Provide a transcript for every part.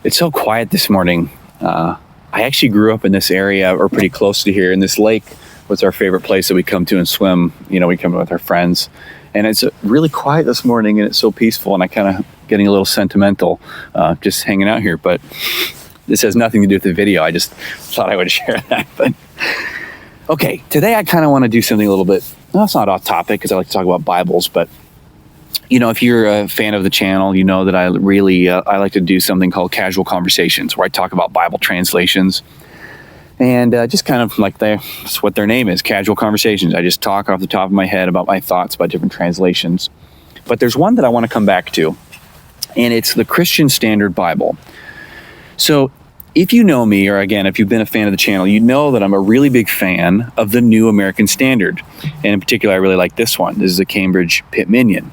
It's so quiet this morning. I actually grew up in this area, or pretty close to here, and this lake was our favorite place that we come to and swim. You know, we come with our friends, and it's really quiet this morning, and it's so peaceful, and I kind of getting a little sentimental just hanging out here. But this has nothing to do with the video. I just thought I would share that. But okay, today I kind of want to do something a little bit, well, it's not off topic because I like to talk about Bibles, but you know, if you're a fan of the channel, you know that I like to do something called casual conversations, where I talk about Bible translations, and just kind of like that's what their name is, casual conversations. I just talk off the top of my head about my thoughts about different translations. But there's one that I want to come back to, and it's the Christian Standard Bible. So if you know me, or again, if you've been a fan of the channel, you know that I'm a really big fan of the New American Standard. And in particular, I really like this one. This is a Cambridge Pitt Minion.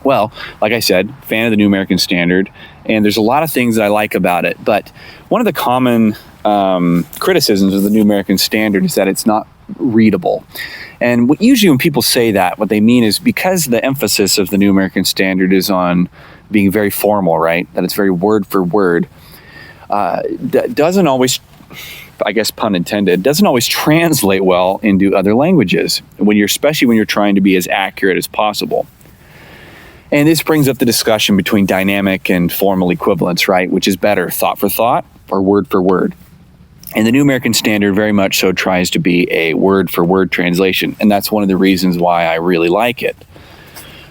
Well, like I said, fan of the New American Standard, and there's a lot of things that I like about it. But one of the common criticisms of the New American Standard is that it's not readable. And usually when people say that, what they mean is because the emphasis of the New American Standard is on being very formal, right? That it's very word for word. That doesn't always, I guess pun intended, doesn't always translate well into other languages, especially when you're trying to be as accurate as possible. And this brings up the discussion between dynamic and formal equivalence, right? Which is better, thought for thought or word for word? And the New American Standard very much so tries to be a word for word translation. And that's one of the reasons why I really like it.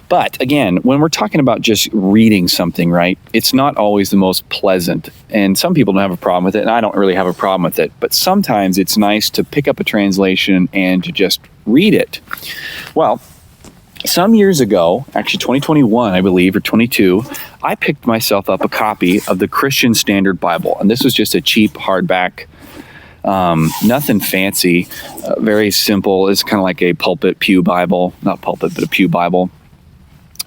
But again, when we're talking about just reading something, right, it's not always the most pleasant. And some people don't have a problem with it, and I don't really have a problem with it. But sometimes it's nice to pick up a translation and to just read it. Well, some years ago, actually 2021, I believe, or 22, I picked myself up a copy of the Christian Standard Bible. And this was just a cheap hardback, nothing fancy, very simple. It's kind of like a pulpit pew Bible, not pulpit, but a pew Bible.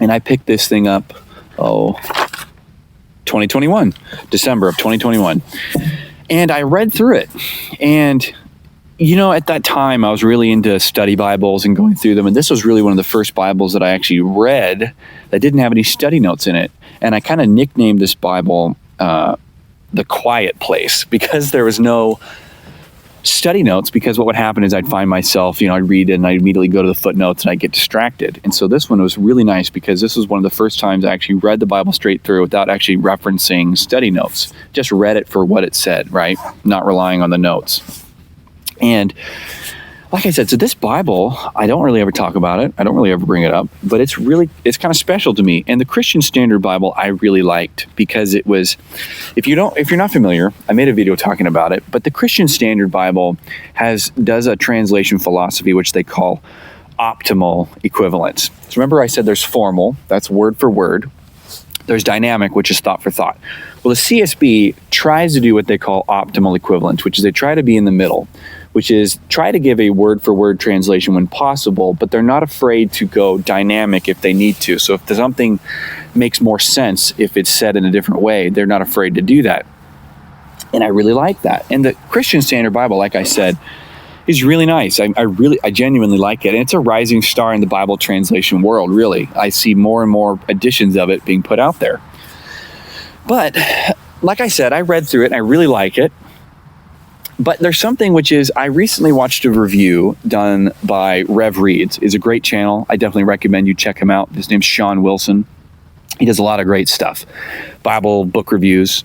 And I picked this thing up, 2021, December of 2021. And I read through it. And you know, at that time, I was really into study Bibles and going through them. And this was really one of the first Bibles that I actually read that didn't have any study notes in it. And I kind of nicknamed this Bible the Quiet Place, because there was no study notes. Because what would happen is I'd find myself, you know, I'd read it and I'd immediately go to the footnotes and I'd get distracted. And so this one was really nice because this was one of the first times I actually read the Bible straight through without actually referencing study notes. Just read it for what it said, right? Not relying on the notes. And like I said, so this Bible, I don't really ever talk about it. I don't really ever bring it up, but it's kind of special to me. And the Christian Standard Bible I really liked because it was, if you're not familiar, I made a video talking about it, but the Christian Standard Bible does a translation philosophy, which they call optimal equivalence. So remember I said there's formal, that's word for word. There's dynamic, which is thought for thought. Well, the CSB tries to do what they call optimal equivalence, which is they try to be in the middle, which is try to give a word-for-word translation when possible, but they're not afraid to go dynamic if they need to. So if something makes more sense if it's said in a different way, they're not afraid to do that. And I really like that. And the Christian Standard Bible, like I said, is really nice. I genuinely like it. And it's a rising star in the Bible translation world, really. I see more and more editions of it being put out there. But like I said, I read through it and I really like it. But there's something which is, I recently watched a review done by Rev Reads. It's a great channel. I definitely recommend you check him out. His name's Shawn Wilson. He does a lot of great stuff, Bible book reviews.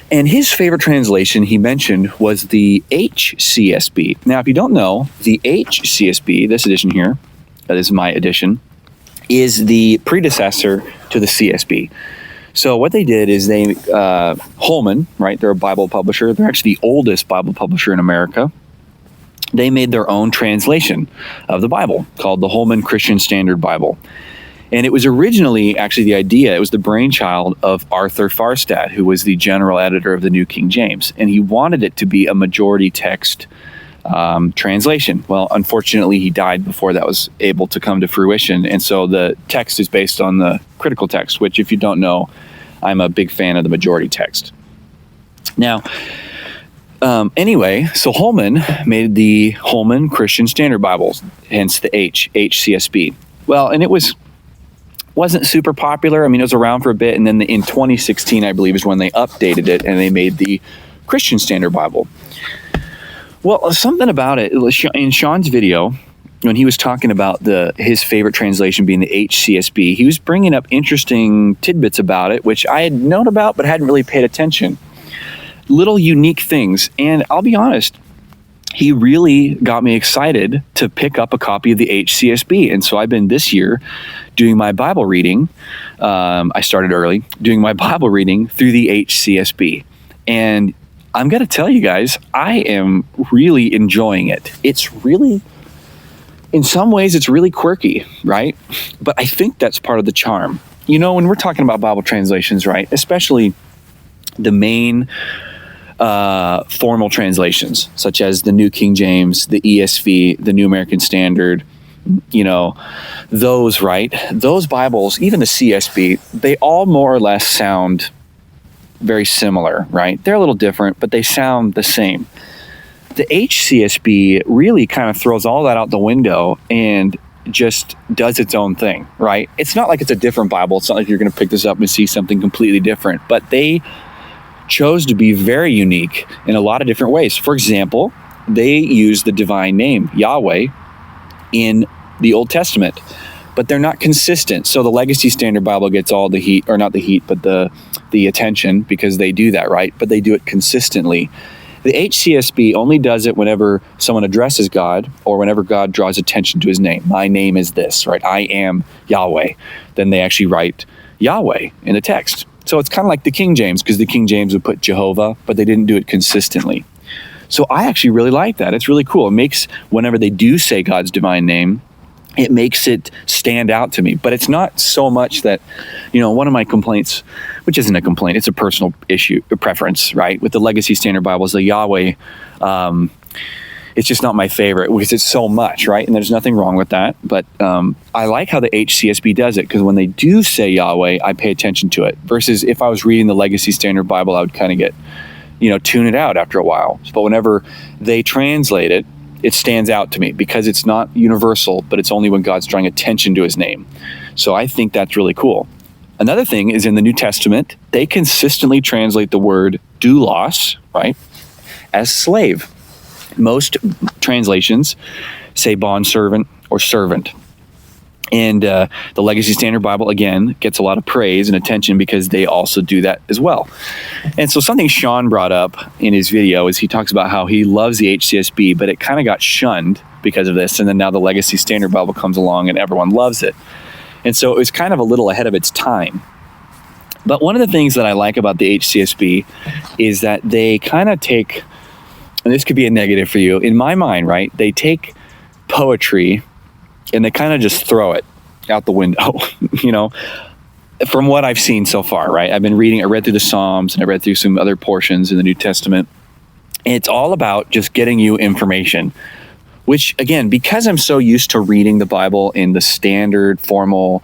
And his favorite translation he mentioned was the HCSB. Now, if you don't know, the HCSB, this edition here, that is my edition, is the predecessor to the CSB. So what they did is Holman, right? They're a Bible publisher. They're actually the oldest Bible publisher in America. They made their own translation of the Bible called the Holman Christian Standard Bible. And it was originally, actually the idea, it was the brainchild of Arthur Farstad, who was the general editor of the New King James. And he wanted it to be a majority text translation. Well, unfortunately, he died before that was able to come to fruition. And so the text is based on the critical text, which if you don't know, I'm a big fan of the majority text. Now, anyway, so Holman made the Holman Christian Standard Bibles, hence the HCSB. Well, and it was wasn't super popular. I mean, it was around for a bit, and then in 2016, I believe, is when they updated it and they made the Christian Standard Bible. Well, something about it, in Shawn's video, when he was talking about his favorite translation being the HCSB, he was bringing up interesting tidbits about it, which I had known about but hadn't really paid attention. Little unique things. And I'll be honest, he really got me excited to pick up a copy of the HCSB. And so I've been this year doing my Bible reading. I started early doing my Bible reading through the HCSB. And I'm going to tell you guys, I am really enjoying it. It's really, in some ways, it's really quirky, right? But I think that's part of the charm. You know, when we're talking about Bible translations, right, especially the main formal translations, such as the New King James, the ESV, the New American Standard, you know, those, right? Those Bibles, even the CSB, they all more or less sound very similar, right? They're a little different, but they sound the same. The HCSB really kind of throws all that out the window and just does its own thing, right? It's not like it's a different Bible. It's not like you're going to pick this up and see something completely different, but they chose to be very unique in a lot of different ways. For example, they use the divine name, Yahweh, in the Old Testament, but they're not consistent. So the Legacy Standard Bible gets all the heat, or not the heat, but the attention, because they do that, right? But they do it consistently. The HCSB only does it whenever someone addresses God or whenever God draws attention to his name. My name is this, right? I am Yahweh. Then they actually write Yahweh in the text. So it's kind of like the King James, because the King James would put Jehovah, but they didn't do it consistently. So I actually really like that. It's really cool. It makes, whenever they do say God's divine name, it makes it stand out to me. But it's not so much that, you know, one of my complaints, which isn't a complaint, it's a personal issue, a preference, right? With the Legacy Standard Bibles, the Yahweh, it's just not my favorite because it's so much, right? And there's nothing wrong with that. But I like how the HCSB does it, because when they do say Yahweh, I pay attention to it. Versus if I was reading the Legacy Standard Bible, I would kind of get, you know, tune it out after a while. But whenever they translate it, it stands out to me because it's not universal, but it's only when God's drawing attention to his name. So I think that's really cool. Another thing is in the New Testament, they consistently translate the word doulos, right, as slave. Most translations say bondservant or servant. And the Legacy Standard Bible, again, gets a lot of praise and attention because they also do that as well. And so something Shawn brought up in his video is he talks about how he loves the HCSB, but it kind of got shunned because of this. And then now the Legacy Standard Bible comes along and everyone loves it. And so it was kind of a little ahead of its time. But one of the things that I like about the HCSB is that they kind of take, and this could be a negative for you, in my mind, right? They take poetry and they kind of just throw it out the window, you know, from what I've seen so far, right? I read through the Psalms and I read through some other portions in the New Testament. And it's all about just getting you information, which again, because I'm so used to reading the Bible in the standard formal,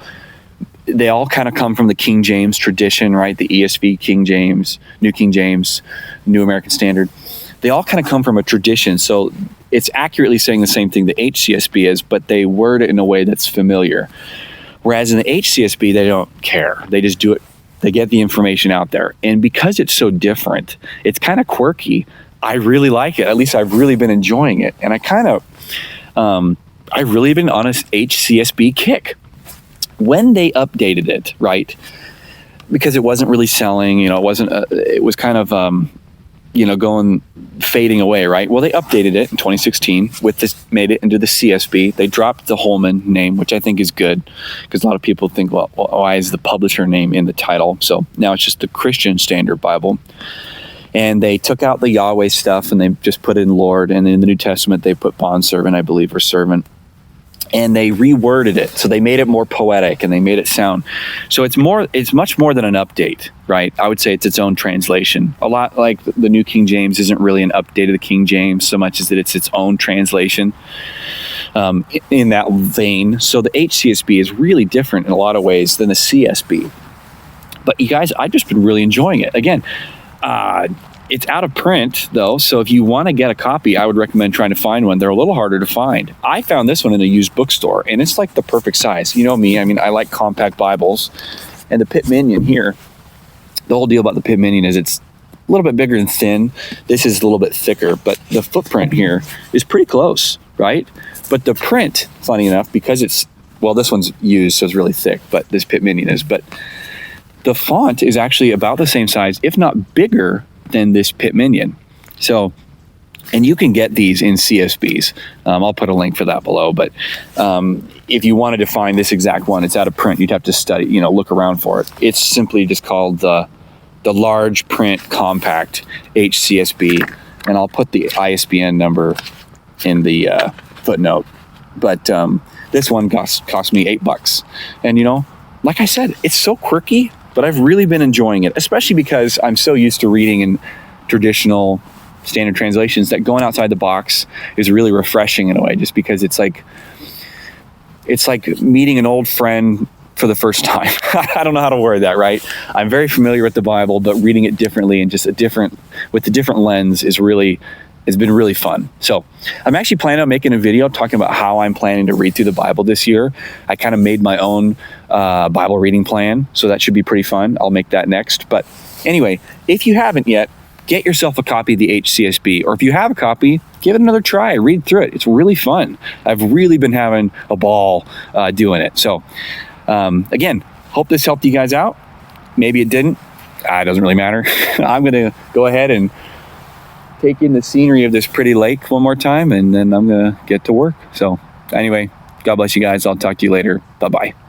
they all kind of come from the King James tradition, right? The ESV, King James, New King James, New American Standard. They all kind of come from a tradition. So it's accurately saying the same thing the HCSB is, but they word it in a way that's familiar. Whereas in the HCSB, they don't care. They just do it. They get the information out there. And because it's so different, it's kind of quirky. I really like it. At least I've really been enjoying it. And I've really been on a HCSB kick. When they updated it, right, because it wasn't really selling, you know, it was kind of, fading away, right? Well, they updated it in 2016 made it into the CSB. They dropped the Holman name, which I think is good because a lot of people think, well, why is the publisher name in the title? So now it's just the Christian Standard Bible. And they took out the Yahweh stuff and they just put in Lord. And in the New Testament, they put bondservant, I believe, or servant. And they reworded it. So they made it more poetic and they made it sound. So it's much more than an update, right? I would say it's its own translation. A lot like the New King James isn't really an update of the King James so much as that it's its own translation in that vein. So the HCSB is really different in a lot of ways than the CSB. But you guys, I've just been really enjoying it. Again, It's out of print, though, so if you want to get a copy, I would recommend trying to find one. They're a little harder to find. I found this one in a used bookstore, and it's like the perfect size. You know me, I mean, I like compact Bibles, and the Pit Minion here, the whole deal about the Pit Minion is it's a little bit bigger and thin. This is a little bit thicker, but the footprint here is pretty close, right? But the print, funny enough, because it's, well, this one's used, so it's really thick, but this Pit Minion is, but the font is actually about the same size, if not bigger, than this Pit Minion. So, and you can get these in CSBs. I'll put a link for that below, but if you wanted to find this exact one, it's out of print, you'd have to study, look around for it. It's simply just called the large print compact HCSB, and I'll put the ISBN number in the footnote. But this one cost me $8. And like I said, it's so quirky, but I've really been enjoying it, especially because I'm so used to reading in traditional standard translations that going outside the box is really refreshing in a way, just because it's like meeting an old friend for the first time. I don't know how to word that right. I'm very familiar with the Bible, but reading it differently and just with a different lens has been really fun. So I'm actually planning on making a video talking about how I'm planning to read through the Bible this year. I kind of made my own Bible reading plan, so that should be pretty fun. I'll make that next. But anyway, if you haven't yet, get yourself a copy of the HCSB, or if you have a copy, give it another try, read through it. It's really fun. I've really been having a ball doing it. So again, hope this helped you guys out. Maybe it didn't. It doesn't really matter. I'm going to go ahead and take in the scenery of this pretty lake one more time, and then I'm going to get to work. So anyway, God bless you guys. I'll talk to you later. Bye-bye.